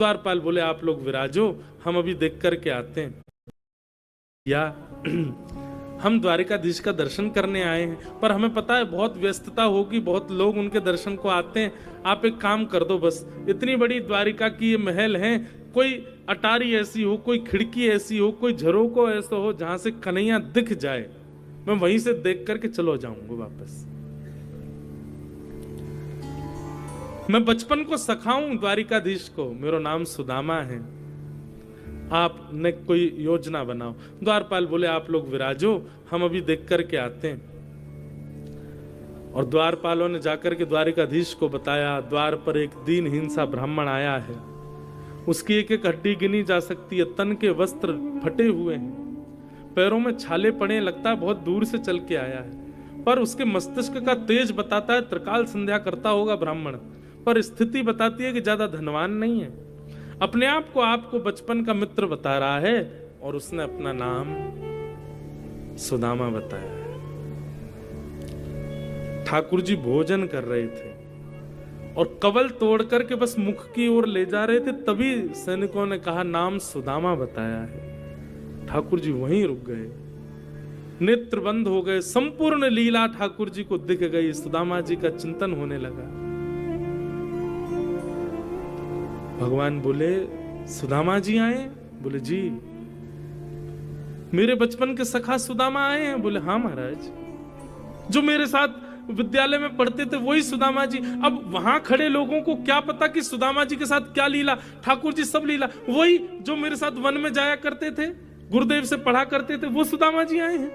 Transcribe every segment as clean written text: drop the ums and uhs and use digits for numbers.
द्वारपाल बोले आप लोग विराजो, हम अभी देख करके आते हैं। या हम द्वारिकाधीश का दर्शन करने आए हैं, पर हमें पता है बहुत व्यस्तता होगी, बहुत लोग उनके दर्शन को आते हैं। आप एक काम कर दो, बस इतनी बड़ी द्वारिका की ये महल है, कोई अटारी ऐसी हो, कोई खिड़की ऐसी हो, कोई झरोको ऐसा हो जहां से कन्हैया दिख जाए, मैं वहीं से देख करके चलो जाऊंगा वापस। मैं बचपन को सखाऊं द्वारिकाधीश को, मेरा नाम सुदामा है, आपने कोई योजना बनाओ। द्वारपाल बोले आप लोग विराजो, हम अभी देख करके आते हैं। और द्वारपालों ने जाकर के द्वारिकाधीश को बताया, द्वार पर एक दीनहीन सा ब्राह्मण आया है, उसकी एक एक हड्डी गिनी जा सकती है, तन के वस्त्र फटे हुए हैं, पैरों में छाले पड़े, लगता है बहुत दूर से चल के आया है, पर उसके मस्तिष्क का तेज बताता है त्रिकाल संध्या करता होगा ब्राह्मण, पर स्थिति बताती है कि ज्यादा धनवान नहीं है। अपने आप को आपको बचपन का मित्र बता रहा है और उसने अपना नाम सुदामा बताया है। ठाकुर जी भोजन कर रहे थे और कवल तोड़ करके बस मुख की ओर ले जा रहे थे, तभी सैनिकों ने कहा नाम सुदामा बताया है। ठाकुर जी वहीं रुक गए, नेत्र बंद हो गए, संपूर्ण लीला ठाकुर जी को दिख गई, सुदामा जी का चिंतन होने लगा। भगवान बोले सुदामा जी आए? बोले जी। मेरे बचपन के सखा सुदामा आए हैं? बोले हाँ महाराज। जो मेरे साथ विद्यालय में पढ़ते थे वही सुदामा जी। अब वहां खड़े लोगों को क्या पता कि सुदामा जी के साथ क्या लीला, ठाकुर जी सब लीला, वही जो मेरे साथ वन में जाया करते थे, गुरुदेव से पढ़ा करते थे, वो सुदामा जी आए हैं।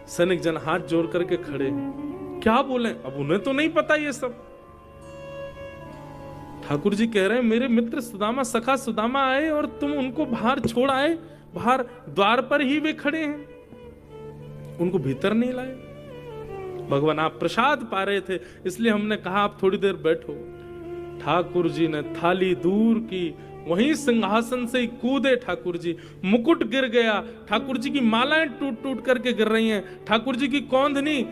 सैनिक जन हाथ जोड़ करके खड़े हैं, क्या बोले, अब उन्हें तो नहीं पता ये सब। ठाकुर जी कह रहे हैं मेरे मित्र सुदामा, सखा सुदामा आए और तुम उनको बाहर छोड़ आए, बाहर द्वार पर ही वे खड़े हैं, उनको भीतर नहीं लाए। भगवान आप प्रसाद पा रहे थे इसलिए हमने कहा आप थोड़ी देर बैठो। ठाकुर जी ने थाली दूर की, वहीं सिंहासन से ही कूदे ठाकुर जी, मुकुट गिर गया, ठाकुर जी की मालाएं टूट टूट करके गिर रही हैं, ठाकुर जी की कौंधनी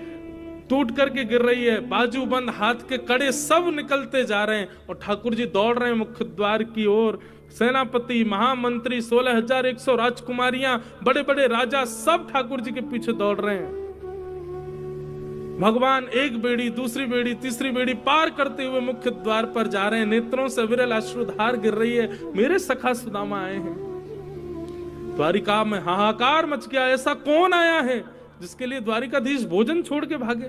टूट करके गिर रही है, बाजूबंद हाथ के कड़े सब निकलते जा रहे हैं और ठाकुर जी दौड़ रहे हैं मुख्य द्वार की ओर। सेनापति, महामंत्री, 16,100 राजकुमारियां, बड़े बड़े राजा सब ठाकुर जी के पीछे दौड़ रहे हैं। भगवान एक बेड़ी, दूसरी बेड़ी, तीसरी बेड़ी पार करते हुए मुख्य द्वार पर जा रहे हैं, नेत्रों से विरल अश्रुधार गिर रही है, मेरे सखा सुदामा आए हैं। द्वारिका में हाहाकार मच गया, ऐसा कौन आया है जिसके लिए द्वारिकाधीश भोजन छोड़ के भागे।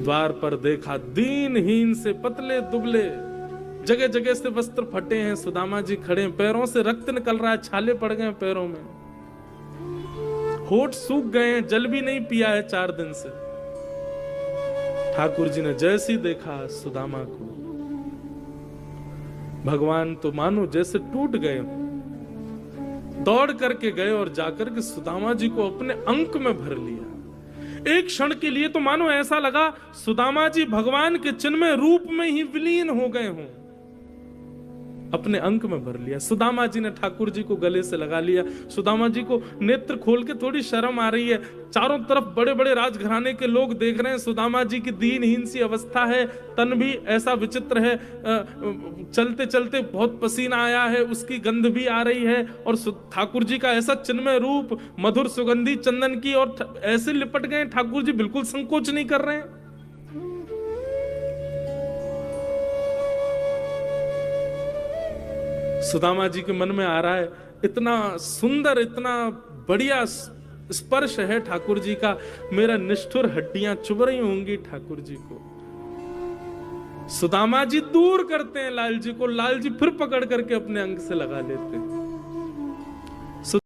द्वार पर देखा दीनहीन से पतले दुबले, जगह जगह से वस्त्र फटे हैं, सुदामा जी खड़े हैं, पैरों से रक्त निकल रहा है, छाले पड़ गए हैं पैरों में, होठ सूख गए हैं, जल भी नहीं पिया है 4 दिन से। ठाकुर जी ने जैसे ही देखा सुदामा को, भगवान तो मानो जैसे टूट गए, दौड़ करके गए और जाकर के सुदामा जी को अपने अंक में भर लिया। एक क्षण के लिए तो मानो ऐसा लगा सुदामा जी भगवान के चिन्मय रूप में ही विलीन हो गए हों, अपने अंक में भर लिया। सुदामा जी ने ठाकुर जी को गले से लगा लिया। सुदामा जी को नेत्र खोल के थोड़ी शर्म आ रही है, चारों तरफ बड़े बड़े राजघराने के लोग देख रहे हैं, सुदामा जी की दीनहीन सी अवस्था है, तन भी ऐसा विचित्र है, चलते चलते बहुत पसीना आया है, उसकी गंध भी आ रही है, और ठाकुर जी का ऐसा चिन्मय रूप, मधुर सुगंधी चंदन की, और ऐसे लिपट गए ठाकुर जी बिल्कुल संकोच नहीं कर रहे हैं। सुदामा जी के मन में आ रहा है इतना सुंदर, इतना बढ़िया स्पर्श है ठाकुर जी का, मेरा निष्ठुर हड्डियां चुभ रही होंगी ठाकुर जी को। सुदामा जी दूर करते हैं लाल जी को, लाल जी फिर पकड़ करके अपने अंग से लगा लेते हैं।